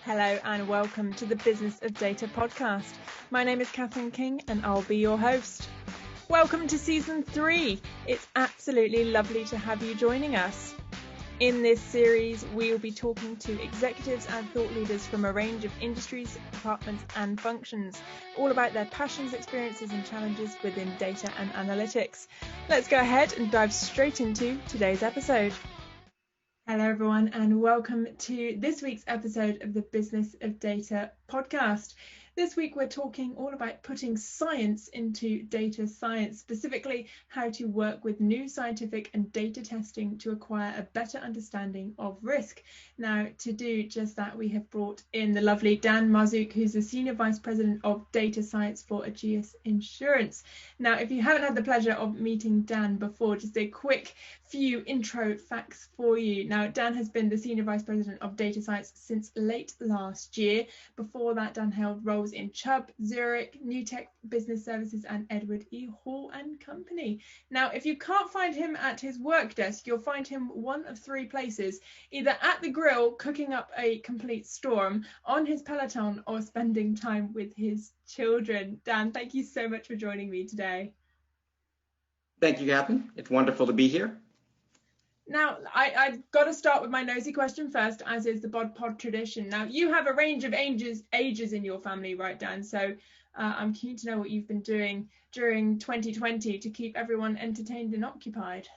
Hello and welcome to the Business of Data podcast. My name is Catherine King and I'll be your host. Welcome to season 3. It's absolutely lovely to have you joining us. In this series, we will be talking to executives and thought leaders from a range of industries, departments and functions, all about their passions, experiences and challenges within data and analytics. Let's go ahead and dive straight into today's episode. Hello everyone and welcome to this week's episode of the Business of Data podcast. This week we're talking all about putting science into data science, specifically how to work with new scientific and data testing to acquire a better understanding of risk. Now, to do just that, we have brought in the lovely Dan Marzouk, who's the Senior Vice President of Data Science for AEGIS Insurance. Now, if you haven't had the pleasure of meeting Dan before, just a quick few intro facts for you. Now, Dan has been the Senior Vice President of Data Science since late last year. Before that, Dan held roles in Chubb, Zurich, New Tech Business Services and Edward E. Hall and Company. Now, if you can't find him at his work desk, you'll find him one of three places, either at the grill cooking up a complete storm, on his Peloton, or spending time with his children. Dan, thank you so much for joining me today. Thank you, Catherine. It's wonderful to be here. Now, I've got to start with my nosy question first, as is the bod pod tradition. Now, you have a range of ages in your family, right, Dan? So I'm keen to know what you've been doing during 2020 to keep everyone entertained and occupied.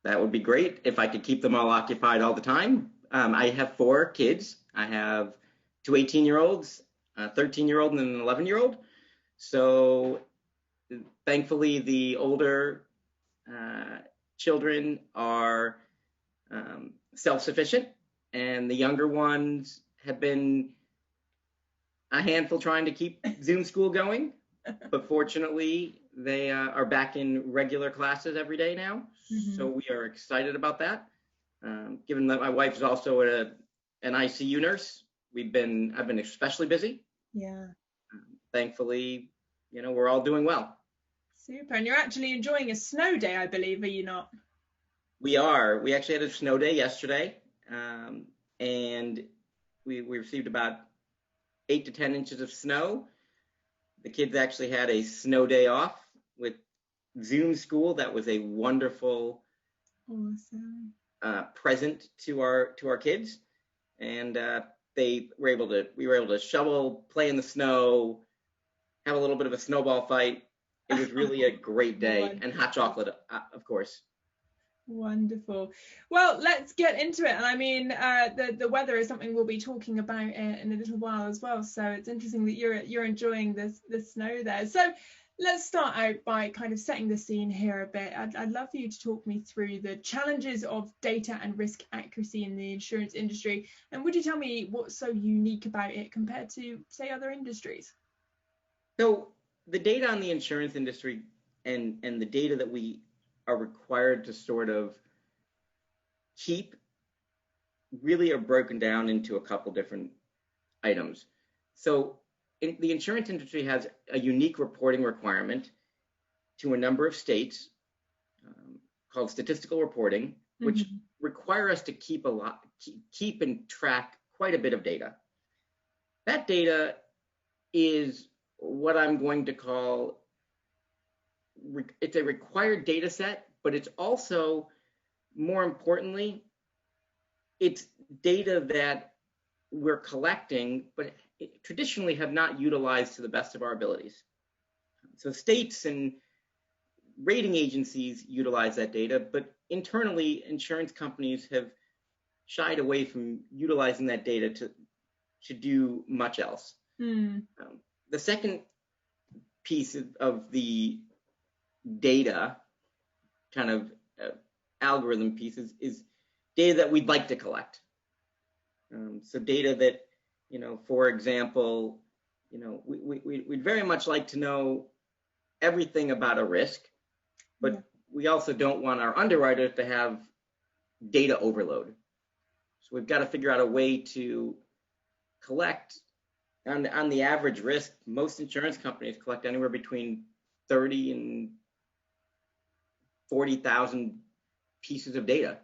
That would be great if I could keep them all occupied all the time. I have 4 kids. I have 2 18-year-olds, a 13-year-old, and an 11-year-old. So thankfully, the older children are self-sufficient, and the younger ones have been a handful trying to keep Zoom school going. But fortunately, they are back in regular classes every day now. Mm-hmm. So we are excited about that. Given that my wife is also an ICU nurse, I've been especially busy. Yeah. Thankfully, we're all doing well. Super. And you're actually enjoying a snow day, I believe, are you not? We are. We actually had a snow day yesterday, and we received about 8 to 10 inches of snow. The kids actually had a snow day off with Zoom school. That was a wonderful present to our kids, and we were able to shovel, play in the snow, have a little bit of a snowball fight. It was really a great day. Wonderful. And hot chocolate, of course. Wonderful. Well, let's get into it. And I mean, the weather is something we'll be talking about in a little while as well. So it's interesting that you're enjoying the snow there. So let's start out by kind of setting the scene here a bit. I'd love for you to talk me through the challenges of data and risk accuracy in the insurance industry. And would you tell me what's so unique about it compared to, say, other industries? So the data on the insurance industry and the data that we are required to sort of keep really are broken down into a couple different items. So the insurance industry has a unique reporting requirement to a number of states called statistical reporting, which require us to keep and track quite a bit of data. That data is what I'm going to call, it's a required data set, but it's also, more importantly, it's data that we're collecting, but traditionally have not utilized to the best of our abilities. So states and rating agencies utilize that data, but internally, insurance companies have shied away from utilizing that data to do much else. The second piece of the data kind of algorithm piece is data that we'd like to collect. So data that, for example, we'd very much like to know everything about a risk, but we also don't want our underwriters to have data overload. So we've got to figure out a way to collect. On the average risk, most insurance companies collect anywhere between 30 and 40,000 pieces of data.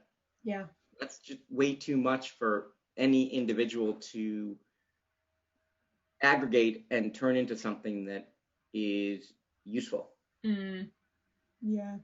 Yeah. That's just way too much for any individual to aggregate and turn into something that is useful. Yeah.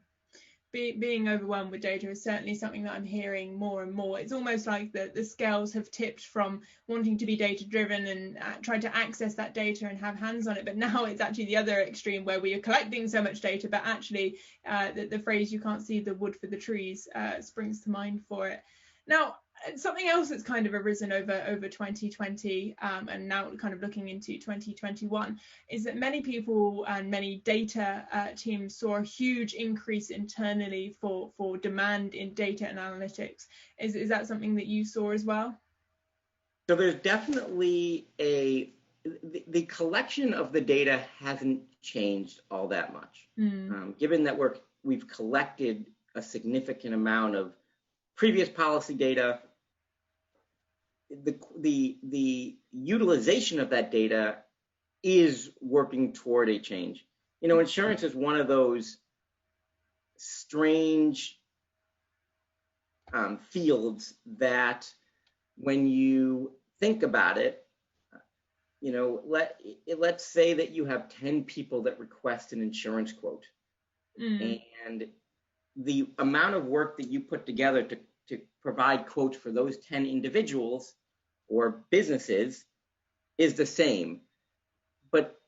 Being overwhelmed with data is certainly something that I'm hearing more and more. It's almost like the scales have tipped from wanting to be data driven and trying to access that data and have hands on it, but now it's actually the other extreme where we are collecting so much data, but actually the phrase "you can't see the wood for the trees" springs to mind for it. Now, something else that's kind of arisen over 2020 and now kind of looking into 2021 is that many people and many data teams saw a huge increase internally for demand in data and analytics. Is that something that you saw as well? So there's definitely the collection of the data hasn't changed all that much. Given that we've collected a significant amount of previous policy data, the utilization of that data is working toward a change. Insurance is one of those strange fields that when you think about it, let's say that you have 10 people that request an insurance quote, and the amount of work that you put together to provide quotes for those 10 individuals or businesses is the same, but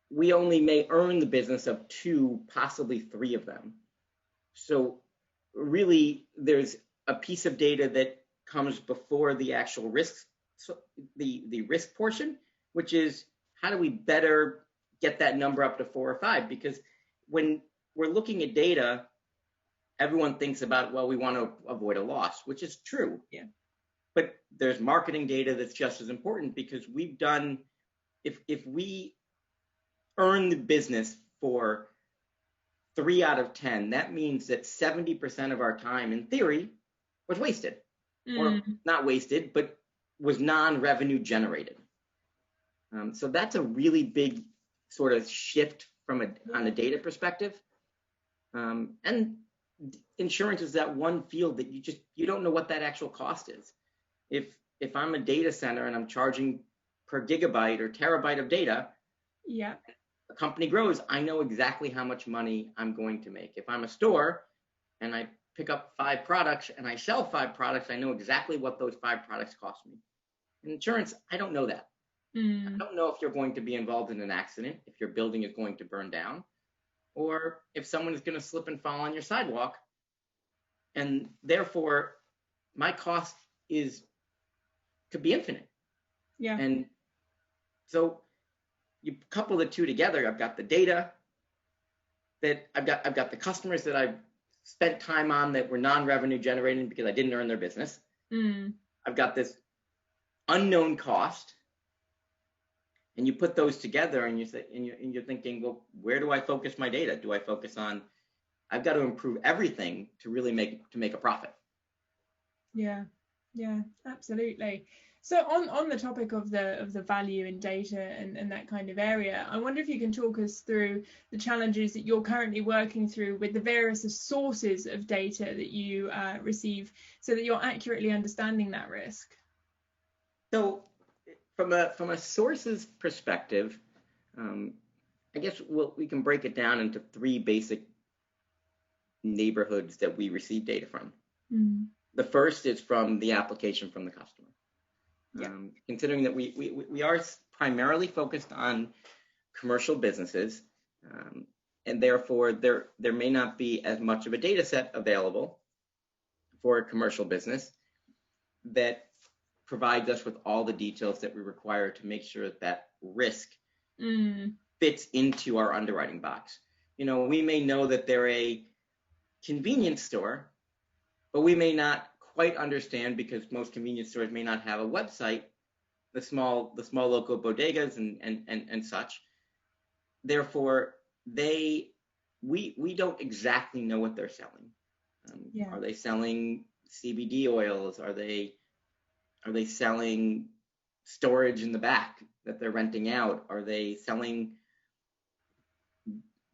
we only may earn the business of 2, possibly 3 of them. So really, there's a piece of data that comes before the actual risk, so the risk portion, which is how do we better get that number up to 4 or 5? Because when we're looking at data, everyone thinks about, well, we want to avoid a loss, which is true. Yeah. But there's marketing data that's just as important, because we've done, if we earn the business for 3 out of 10, that means that 70% of our time, in theory, was wasted. Or not wasted, but was non-revenue generated. So that's a really big sort of shift on a data perspective. And insurance is that one field that you don't know what that actual cost is. If I'm a data center and I'm charging per gigabyte or terabyte of data, a company grows, I know exactly how much money I'm going to make. If I'm a store and I pick up 5 products and I sell 5 products, I know exactly what those 5 products cost me. In insurance, I don't know that. I don't know if you're going to be involved in an accident, if your building is going to burn down, or if someone is going to slip and fall on your sidewalk. And therefore, my cost could be infinite. Yeah. And so you couple the two together. I've got the data that I've got the customers that I've spent time on that were non-revenue generating because I didn't earn their business. I've got this unknown cost, and you put those together, and you're thinking, well, where do I focus my data? Do I focus on? I've got to improve everything to really make a profit. Yeah, absolutely. So on the topic of the value in data and that kind of area, I wonder if you can talk us through the challenges that you're currently working through with the various sources of data that you receive, so that you're accurately understanding that risk. So from a sources perspective, I guess we can break it down into 3 basic neighborhoods that we receive data from. The first is from the application from the customer. Considering that we are primarily focused on commercial businesses, and therefore there may not be as much of a data set available for a commercial business that provides us with all the details that we require to make sure that risk fits into our underwriting box. We may know that they're a convenience store, but we may not quite understand, because most convenience stores may not have a website, the small local bodegas and such. Therefore, we don't exactly know what they're selling. Are they selling CBD oils? Are they selling storage in the back that they're renting out? Are they selling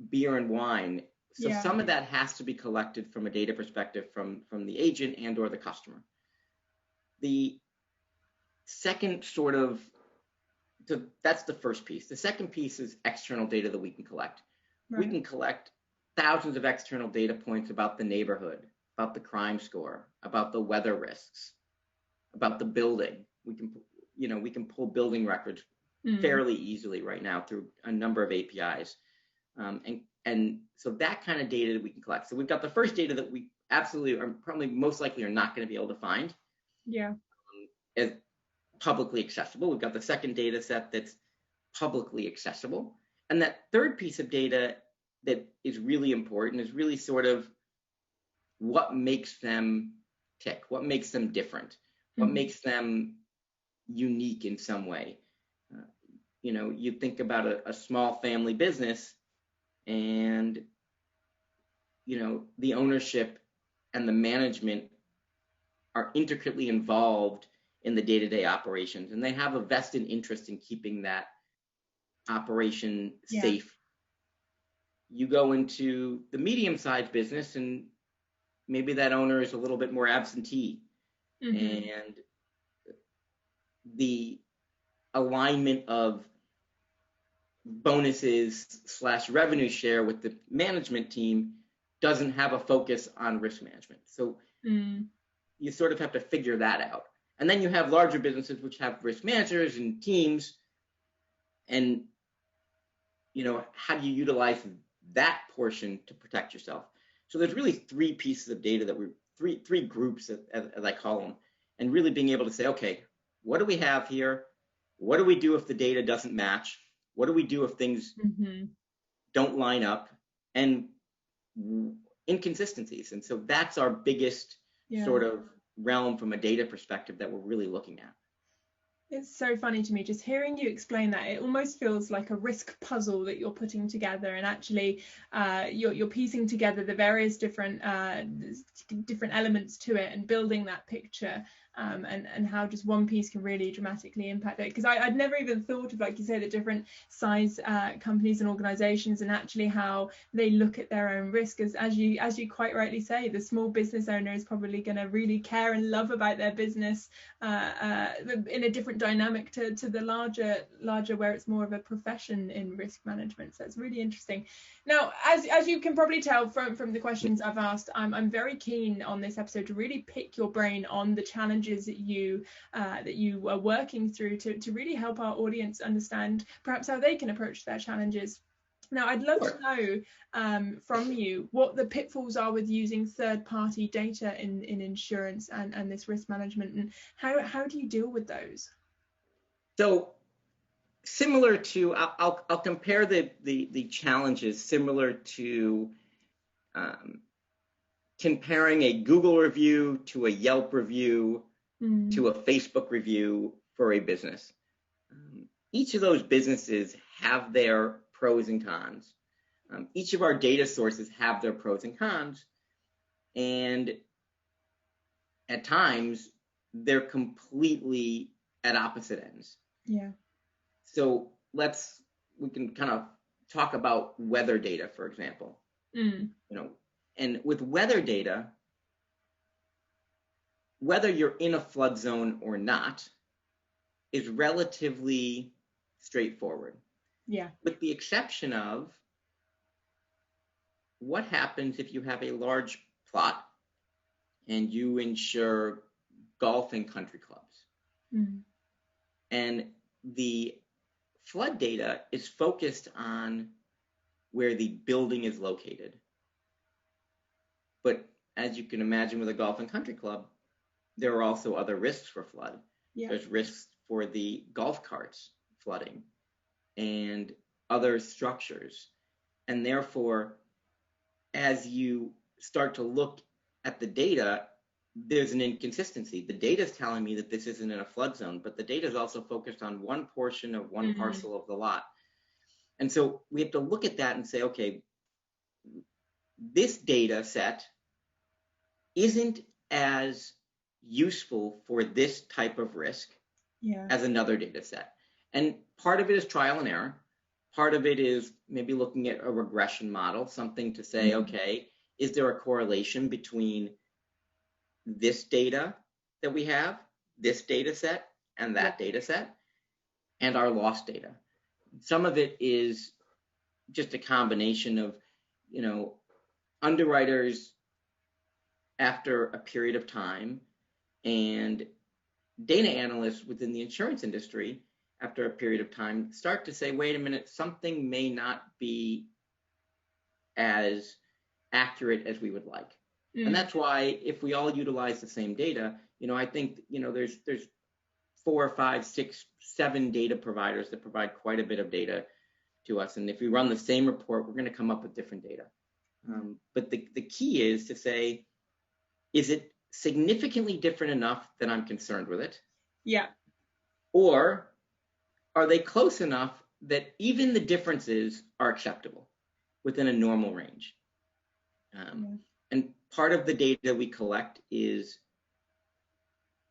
beer and wine? So some of that has to be collected from a data perspective from the agent and or the customer. the second that's the first piece. The second piece is external data that we can collect. Right. We can collect thousands of external data points about the neighborhood, about the crime score, about the weather risks, about the building. We can pull building records fairly easily right now through a number of APIs. And so that kind of data that we can collect. So we've got the first data that we absolutely are probably most likely are not going to be able to find. Yeah. As publicly accessible. We've got the second data set that's publicly accessible. And that third piece of data that is really important is really sort of what makes them tick, what makes them different, what makes them unique in some way. You think about a small family business and, the ownership and the management are intricately involved in the day-to-day operations, and they have a vested interest in keeping that operation safe. You go into the medium-sized business, and maybe that owner is a little bit more absentee, and the alignment of bonuses / revenue share with the management team doesn't have a focus on risk management. So you sort of have to figure that out. And then you have larger businesses which have risk managers and teams, and how do you utilize that portion to protect yourself? So there's really three pieces of data that three groups as I call them, and really being able to say, okay, what do we have here? What do we do if the data doesn't match? What do we do if things don't line up? And inconsistencies. And so that's our biggest sort of realm from a data perspective that we're really looking at. It's so funny to me just hearing you explain that. It almost feels like a risk puzzle that you're putting together, and actually you're piecing together the various different elements to it and building that picture, and how just one piece can really dramatically impact it. Because I'd never even thought of, like you say, the different size companies and organizations, and actually how they look at their own risk. As you quite rightly say, the small business owner is probably going to really care and love about their business in a different dynamic to the larger where it's more of a profession in risk management. So it's really interesting. Now, as you can probably tell from the questions I've asked, I'm very keen on this episode to really pick your brain on the challenges that you are working through to really help our audience understand perhaps how they can approach their challenges. Now, I'd love to know from you what the pitfalls are with using third-party data in insurance and this risk management, and how do you deal with those? So similar to, I'll compare the challenges similar to comparing a Google review to a Yelp review to a Facebook review for a business. Each of those businesses have their pros and cons. Each of our data sources have their pros and cons, and at times they're completely at opposite ends. Yeah. So we can kind of talk about weather data, for example. And with weather data, whether you're in a flood zone or not is relatively straightforward. Yeah. With the exception of what happens if you have a large plot and you insure golf and country clubs. And the flood data is focused on where the building is located. But as you can imagine with a golf and country club, there are also other risks for flood. Yeah. There's risks for the golf carts flooding and other structures. And therefore, as you start to look at the data, there's an inconsistency. The data is telling me that this isn't in a flood zone, but the data is also focused on one portion of one parcel of the lot. And so we have to look at that and say, okay, this data set isn't as useful for this type of risk as another data set. And part of it is trial and error. Part of it is maybe looking at a regression model, something to say, okay, is there a correlation between this data that we have, this data set and that data set and our loss data. Some of it is just a combination of, underwriters after a period of time and data analysts within the insurance industry after a period of time start to say, wait a minute, something may not be as accurate as we would like. And that's why if we all utilize the same data, I think, there's 4, 5, 6, 7 data providers that provide quite a bit of data to us. And if we run the same report, we're going to come up with different data. But the key is to say, is it significantly different enough that I'm concerned with it? Yeah. Or are they close enough that even the differences are acceptable within a normal range? And part of the data we collect is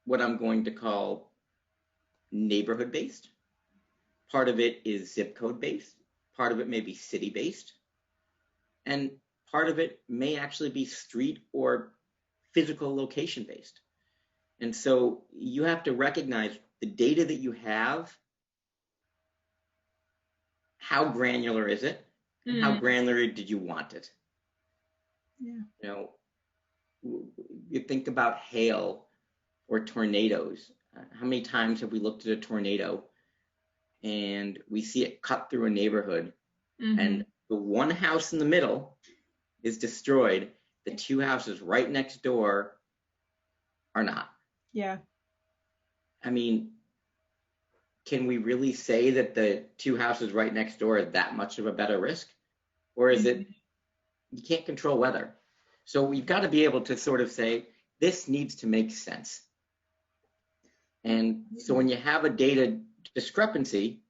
what I'm going to call neighborhood-based. Part of it is zip code-based. Part of it may be city-based. And part of it may actually be street or physical location-based. And so you have to recognize the data that you have, how granular is it, and how granular did you want it? Yeah. You think about hail or tornadoes. How many times have we looked at a tornado and we see it cut through a neighborhood and the one house in the middle is destroyed, the 2 houses right next door are not? Yeah. I mean, can we really say that the 2 houses right next door are that much of a better risk? Or is it, you can't control weather. So we've got to be able to sort of say, this needs to make sense. And so when you have a data discrepancy,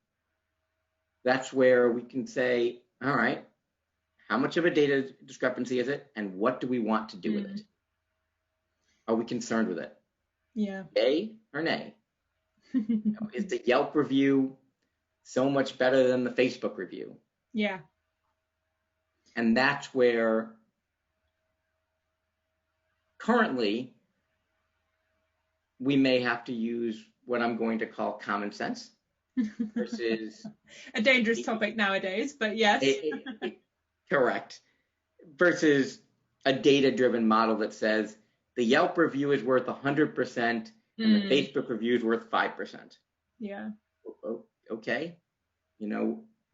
that's where we can say, all right, how much of a data discrepancy is it? And what do we want to do with it? Are we concerned with it? Yeah. Yay or nay? Is the Yelp review so much better than the Facebook review? Yeah. And that's where currently we may have to use what I'm going to call common sense versus a dangerous topic nowadays, but yes. Correct. Versus a data-driven model that says the Yelp review is worth 100% and the Facebook review is worth 5%. Yeah. Okay.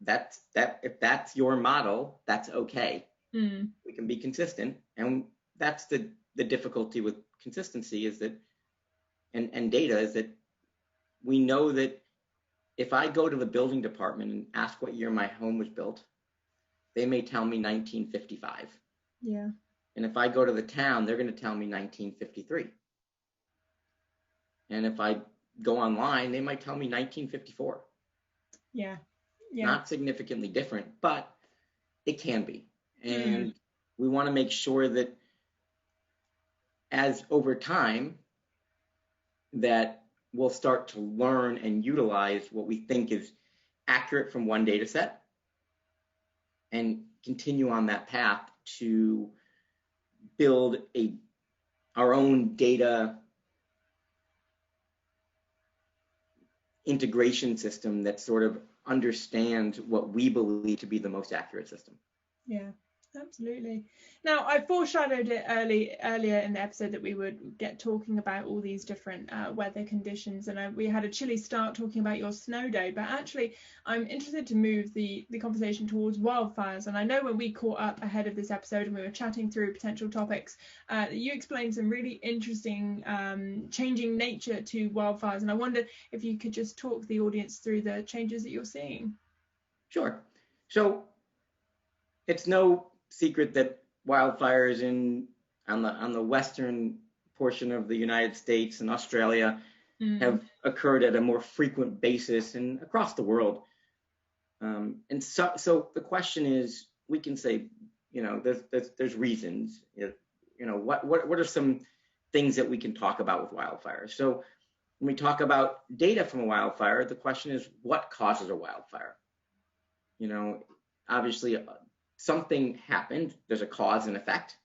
That's if that's your model, that's okay. We can be consistent. And that's the difficulty with consistency is that, and data is that we know that if I go to the building department and ask what year my home was built, they may tell me 1955. Yeah. And if I go to the town, they're going to tell me 1953. And if I go online, they might tell me 1954. Yeah. Yeah. Not significantly different, but it can be. And we want to make sure that as over time that we'll start to learn and utilize what we think is accurate from one data set and continue on that path to build our own data integration system that sort of understands what we believe to be the most accurate system. Yeah, absolutely. Now, I foreshadowed it earlier in the episode that we would get talking about all these different weather conditions, and we had a chilly start talking about your snow day, but actually I'm interested to move the conversation towards wildfires. And I know when we caught up ahead of this episode and we were chatting through potential topics, you explained some really interesting changing nature to wildfires, and I wondered if you could just talk the audience through the changes that you're seeing. Sure. So it's no secret that wildfires on the western portion of the United States and Australia have occurred at a more frequent basis and across the world. And so the question is, we can say, there's reasons. What are some things that we can talk about with wildfires? So when we talk about data from a wildfire, the question is, what causes a wildfire? Obviously, something happened, there's a cause and effect,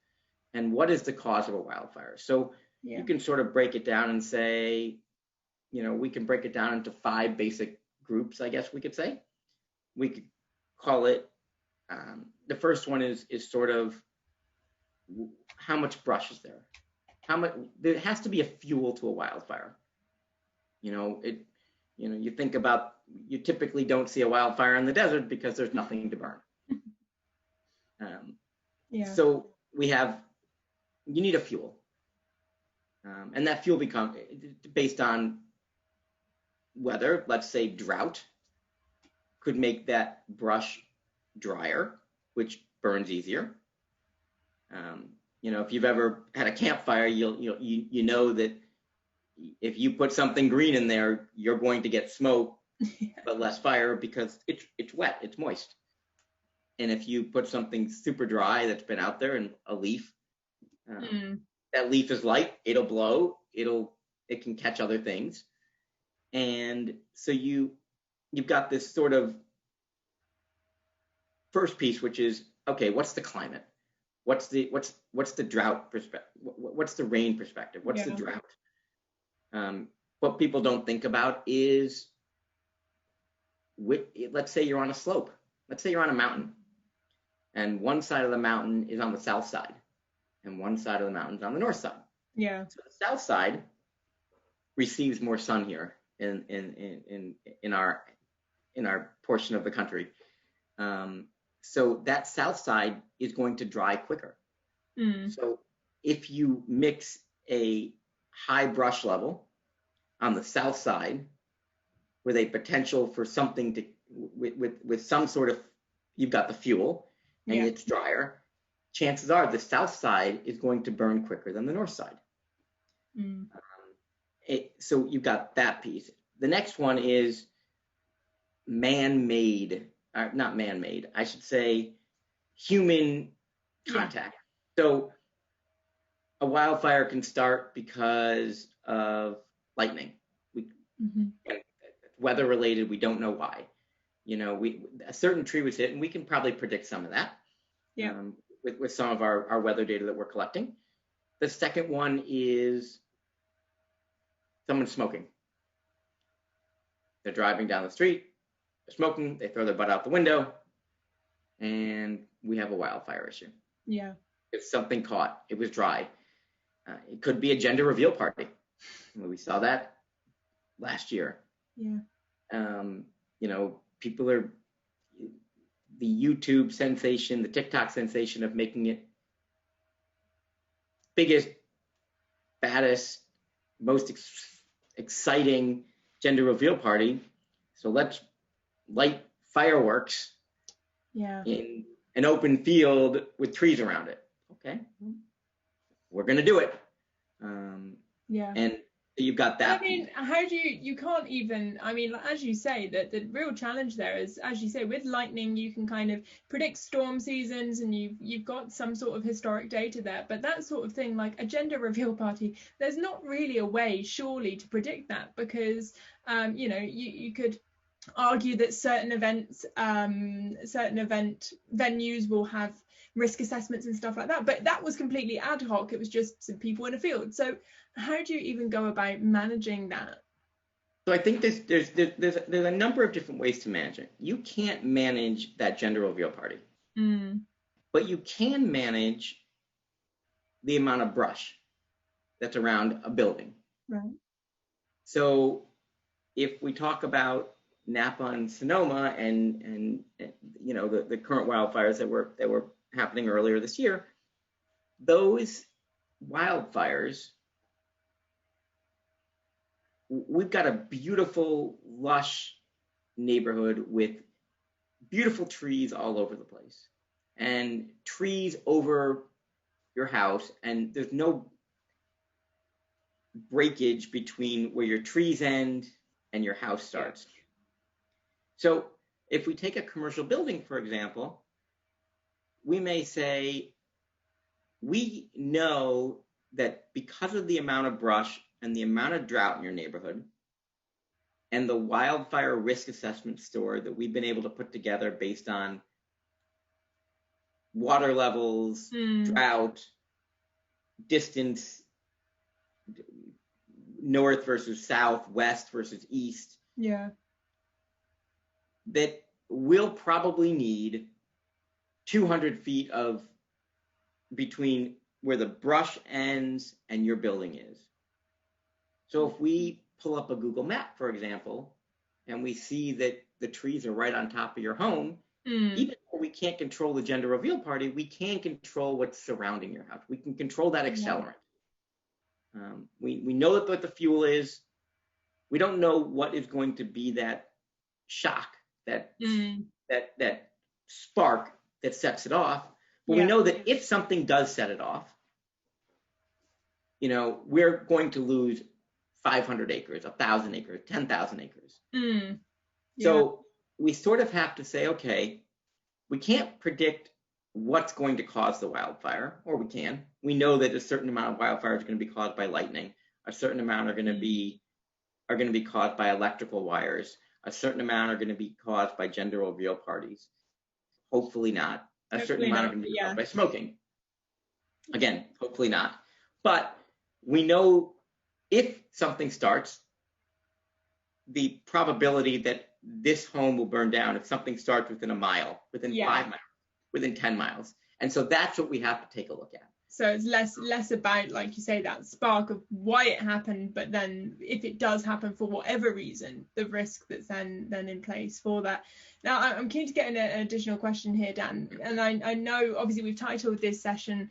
and what is the cause of a wildfire? So you can sort of break it down and say, we can break it down into 5 basic groups, I guess we could say. We could call it, the first one is sort of how much brush is there? There has to be a fuel to a wildfire. You think about, you typically don't see a wildfire in the desert because there's nothing to burn. So you need a fuel. And that fuel becomes based on weather. Let's say drought could make that brush drier, which burns easier. If you've ever had a campfire, you know that if you put something green in there, you're going to get smoke, but less fire because it's wet, it's moist. And if you put something super dry that's been out there, and a leaf, that leaf is light, it'll blow, it can catch other things. And so you've got this sort of first piece, which is, okay, what's the climate? What's the drought perspective? What's the rain perspective? What's the drought? What people don't think about is, let's say you're on a slope. Let's say you're on a mountain, and one side of the mountain is on the south side, and one side of the mountain is on the north side. Yeah. So the south side receives more sun here in our portion of the country. So that south side is going to dry quicker. So if you mix a high brush level on the south side with a potential for something to, with some sort of, you've got the fuel and it's drier, chances are the south side is going to burn quicker than the north side. So you've got that piece. The next one is man-made, not man-made, I should say human contact. So a wildfire can start because of lightning. Weather related, we don't know why. A certain tree was hit, and we can probably predict some of that with some of our weather data that we're collecting. The second one is someone smoking. They're driving down the street, they're smoking, they throw their butt out the window, and we have a wildfire issue. It's something caught, it was dry. It could be a gender reveal party. We saw that last year. People are, the YouTube sensation, the TikTok sensation of making it biggest, baddest, most exciting gender reveal party. So let's light fireworks in an open field with trees around it. Okay, we're going to do it. And you've got that. I mean, how do you can't even, I mean, as you say, that the real challenge there is, as you say, with lightning, you can kind of predict storm seasons and you've got some sort of historic data there. But that sort of thing, like a gender reveal party, there's not really a way, surely, to predict that because, you could argue that certain event venues will have risk assessments and stuff like that, but that was completely ad hoc. It was just some people in a field. So how do you even go about managing that? So I think there's a number of different ways to manage it. You can't manage that gender reveal party, but you can manage the amount of brush that's around a building. Right. So if we talk about Napa and Sonoma and the current wildfires that were happening earlier this year, those wildfires, we've got a beautiful, lush neighborhood with beautiful trees all over the place and trees over your house, and there's no breakage between where your trees end and your house starts. So if we take a commercial building, for example, we may say, we know that because of the amount of brush and the amount of drought in your neighborhood and the wildfire risk assessment score that we've been able to put together based on water levels, drought, distance, north versus south, west versus east. Yeah. That we'll probably need 200 feet of between where the brush ends and your building is. So if we pull up a Google map, for example, and we see that the trees are right on top of your home, even though we can't control the gender reveal party, we can control what's surrounding your house. We can control that accelerant. We know what the fuel is. We don't know what is going to be that shock, that spark that sets it off. But we know that if something does set it off, we're going to lose 500 acres, 1,000 acres, 10,000 acres. So we sort of have to say, okay, we can't predict what's going to cause the wildfire, or we can. We know that a certain amount of wildfires are going to be caused by lightning. A certain amount are going to be caused by electrical wires. A certain amount are going to be caused by gender reveal parties. Hopefully not. A certain amount are going to be caused by smoking. Again, hopefully not. But we know if something starts, the probability that this home will burn down if something starts within a mile, within 5 miles, within 10 miles. And so that's what we have to take a look at. So it's less about, like you say, that spark of why it happened, but then if it does happen for whatever reason, the risk that's then in place for that. Now, I'm keen to get an additional question here, Dan. And I know, obviously, we've titled this session,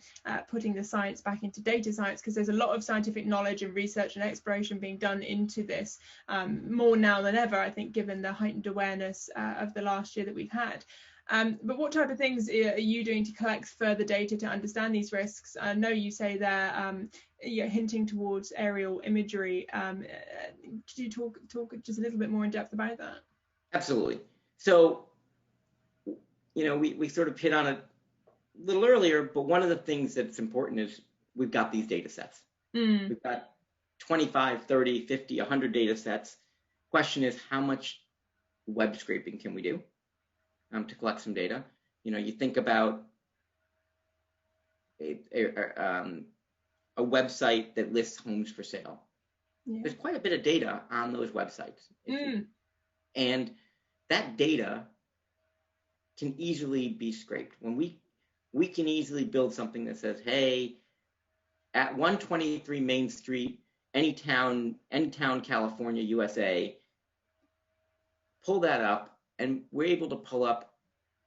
Putting the Science Back into Data Science, because there's a lot of scientific knowledge and research and exploration being done into this, more now than ever, I think, given the heightened awareness of the last year that we've had. But what type of things are you doing to collect further data to understand these risks? I know you say there you're hinting towards aerial imagery. Could you talk just a little bit more in depth about that? Absolutely. So, we sort of hit on it a little earlier, but one of the things that's important is we've got these data sets. We've got 25, 30, 50, 100 data sets. Question is, how much web scraping can we do to collect some data? You think about a website that lists homes for sale. There's quite a bit of data on those websites. And that data can easily be scraped. When we can easily build something that says, hey, at 123 Main Street, Anytown, California, USA, pull that up, and we're able to pull up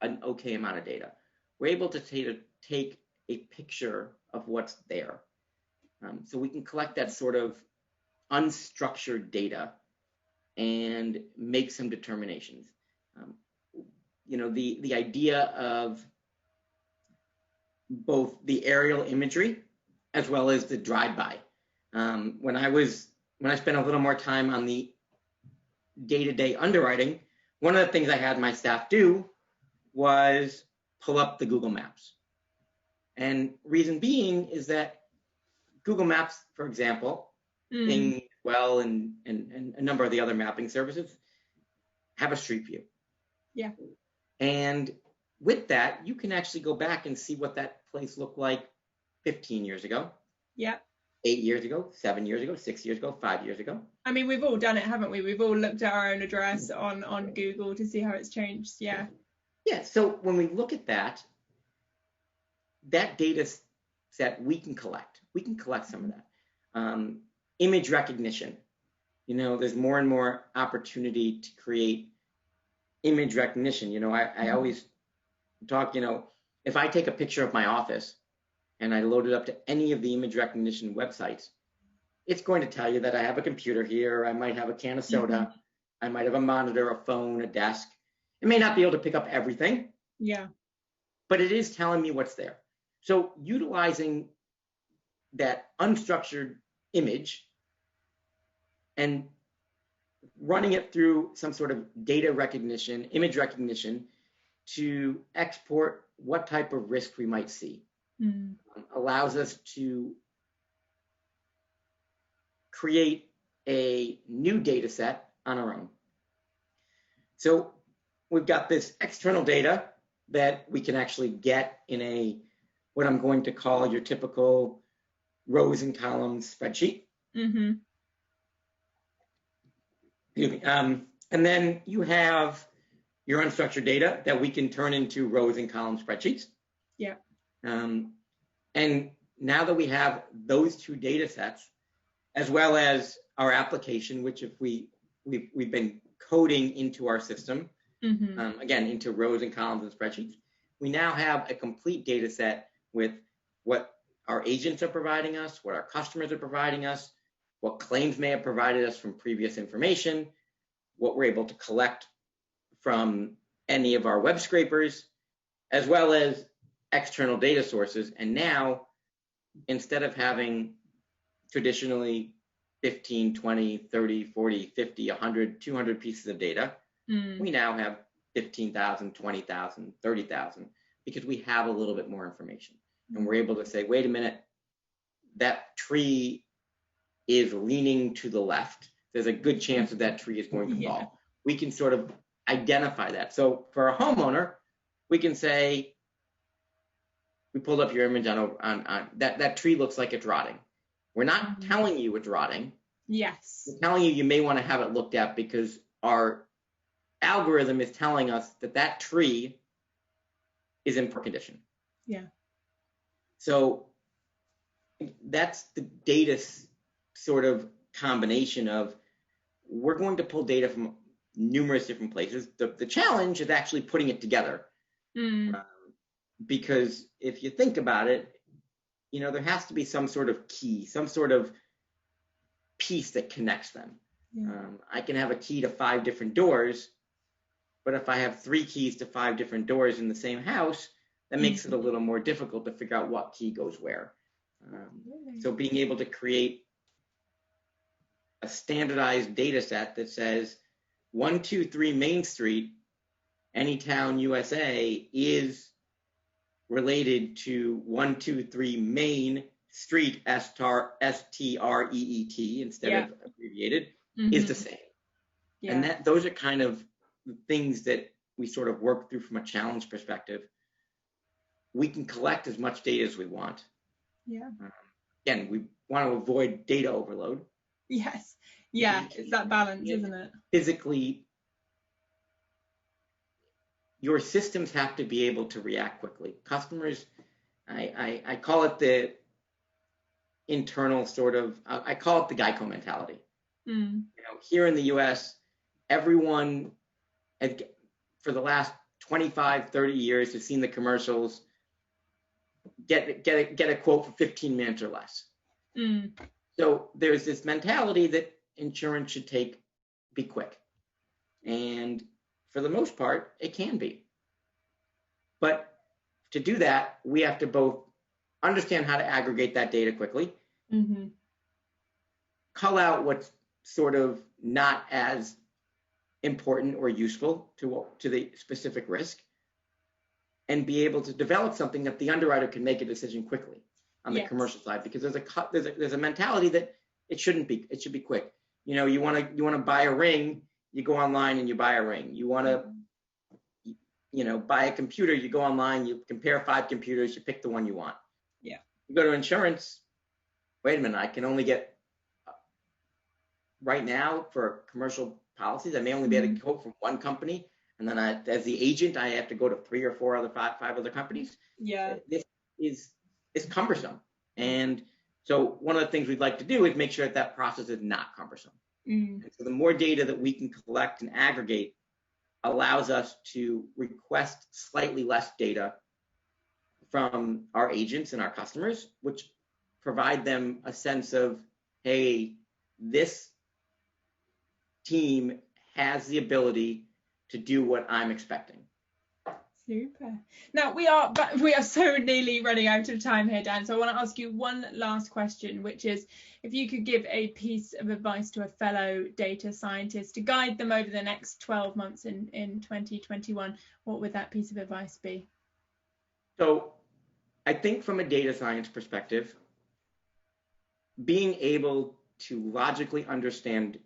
an okay amount of data. We're able to take a picture of what's there. So we can collect that sort of unstructured data and make some determinations. The idea of both the aerial imagery as well as the drive-by. When I spent a little more time on the day-to-day underwriting, one of the things I had my staff do was pull up the Google Maps. And reason being is that Google Maps, for example, Bing, well, and a number of the other mapping services have a street view. Yeah. And with that, you can actually go back and see what that place looked like 15 years ago. Yeah. 8 years ago, 7 years ago, 6 years ago, 5 years ago. I mean, we've all done it, haven't we? We've all looked at our own address on Google to see how it's changed. Yeah. Yeah. So when we look at that data set we can collect. We can collect some of that. Image recognition. There's more and more opportunity to create image recognition. I always talk, if I take a picture of my office and I load it up to any of the image recognition websites, it's going to tell you that I have a computer here, I might have a can of soda, I might have a monitor, a phone, a desk. It may not be able to pick up everything. Yeah. But it is telling me what's there. So utilizing that unstructured image and running it through some sort of data recognition, image recognition, to export what type of risk we might see. Allows us to create a new data set on our own. So we've got this external data that we can actually get in what I'm going to call your typical rows and columns spreadsheet. Excuse me. And then you have your unstructured data that we can turn into rows and column spreadsheets. Yeah. And now that we have those two data sets, as well as our application, which if we've been coding into our system, again, into rows and columns and spreadsheets, we now have a complete data set with what our agents are providing us, what our customers are providing us, what claims may have provided us from previous information, what we're able to collect from any of our web scrapers, as well as external data sources. And now, instead of having traditionally 15, 20, 30, 40, 50, 100, 200 pieces of data, we now have 15,000, 20,000, 30,000, because we have a little bit more information. And we're able to say, wait a minute, that tree is leaning to the left. There's a good chance that that tree is going to fall. We can sort of identify that. So for a homeowner, we can say, we pulled up your image on that tree looks like it's rotting. We're not telling you it's rotting. Yes. We're telling you may want to have it looked at because our algorithm is telling us that that tree is in poor condition. Yeah. So that's the data sort of combination of, we're going to pull data from numerous different places. The challenge is actually putting it together. Because if you think about it, you know, there has to be some sort of key, some sort of piece that connects them. I can have a key to 5 different doors, but if I have 3 keys to 5 different doors in the same house, that makes it a little more difficult to figure out what key goes where. So being able to create a standardized data set that says 123 Main Street, Anytown, USA, is related to 123 Main Street, STREET, instead of abbreviated, is the same. And those are kind of the things that we sort of work through from a challenge perspective. We can collect as much data as we want. Again, we want to avoid data overload. Yes. Yeah, it's that balance, isn't it? Physically, your systems have to be able to react quickly. Customers, I call it the internal sort of, I call it the Geico mentality. You know, here in the US, everyone for the last 25, 30 years has seen the commercials, get a quote for 15 minutes or less. So there's this mentality that insurance should be quick. And for the most part, it can be. But to do that, we have to both understand how to aggregate that data quickly, cull out what's sort of not as important or useful to the specific risk, and be able to develop something that the underwriter can make a decision quickly on the commercial side, because there's a mentality that it shouldn't be. It should be quick. You know, you want to buy a ring, you go online and you buy a ring. You want to, you know, buy a computer, you go online, you compare 5 computers, you pick the one you want. You go to insurance. Wait a minute, I can only get right now for commercial policies, I may only be able to quote from one company, and then as the agent, I have to go to 3 or 4 other 5 other companies. This is cumbersome, and so one of the things we'd like to do is make sure that process is not cumbersome. And so the more data that we can collect and aggregate allows us to request slightly less data from our agents and our customers, which provide them a sense of, hey, this team has the ability to do what I'm expecting. Super. Now we are so nearly running out of time here, Dan. So I want to ask you one last question, which is, if you could give a piece of advice to a fellow data scientist to guide them over the next 12 months in 2021, what would that piece of advice be? So I think from a data science perspective, being able to logically understand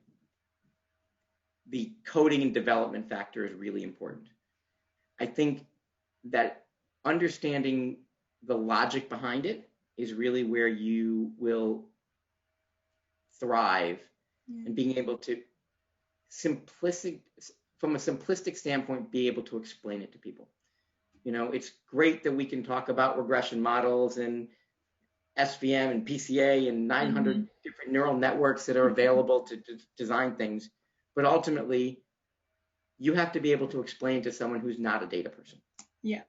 the coding and development factor is really important. I think that understanding the logic behind it is really where you will thrive, and being able to simplistic, from a simplistic standpoint, be able to explain it to people. It's great that we can talk about regression models and SVM and PCA and 900 different neural networks that are available to design things. But ultimately, you have to be able to explain to someone who's not a data person. Yeah.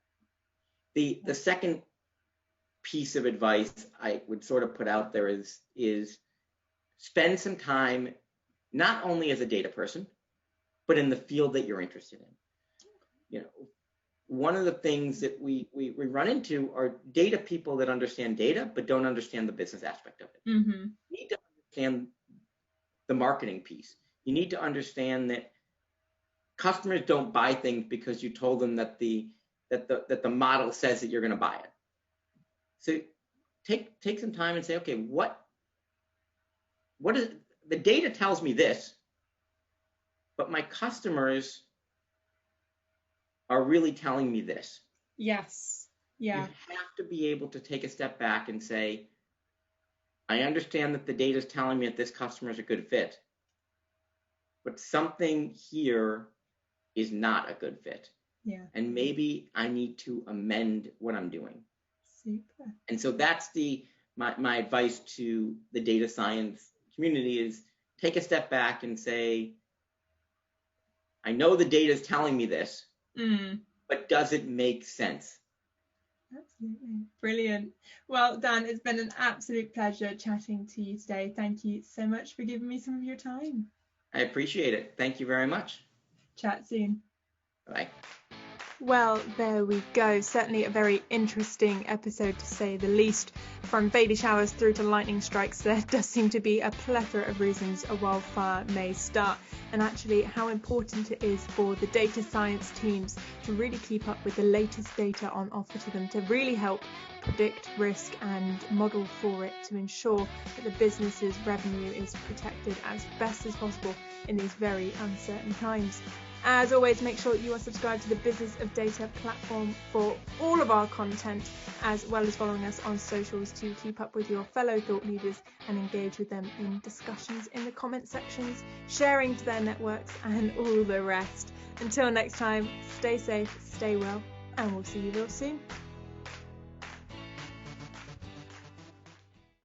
The second piece of advice I would sort of put out there is spend some time, not only as a data person, but in the field that you're interested in. One of the things that we run into are data people that understand data but don't understand the business aspect of it. You need to understand the marketing piece. You need to understand that customers don't buy things because you told them that the model says that you're going to buy it. So take some time and say, okay, what is the data tells me this, but my customers are really telling me this. Yes. Yeah. You have to be able to take a step back and say, I understand that the data is telling me that this customer is a good fit, but something here is not a good fit. Yeah. And maybe I need to amend what I'm doing. Super. And so that's my advice to the data science community is take a step back and say, I know the data is telling me this, but does it make sense? Absolutely. Brilliant. Well, Dan, it's been an absolute pleasure chatting to you today. Thank you so much for giving me some of your time. I appreciate it. Thank you very much. Chat soon. Bye. Well, there we go. Certainly a very interesting episode, to say the least. From baby showers through to lightning strikes, there does seem to be a plethora of reasons a wildfire may start, and actually how important it is for the data science teams to really keep up with the latest data on offer to them, to really help predict risk and model for it, to ensure that the business's revenue is protected as best as possible in these very uncertain times. As always, make sure you are subscribed to the Business of Data platform for all of our content, as well as following us on socials to keep up with your fellow thought leaders and engage with them in discussions in the comment sections, sharing to their networks and all the rest. Until next time, stay safe, stay well, and we'll see you real soon.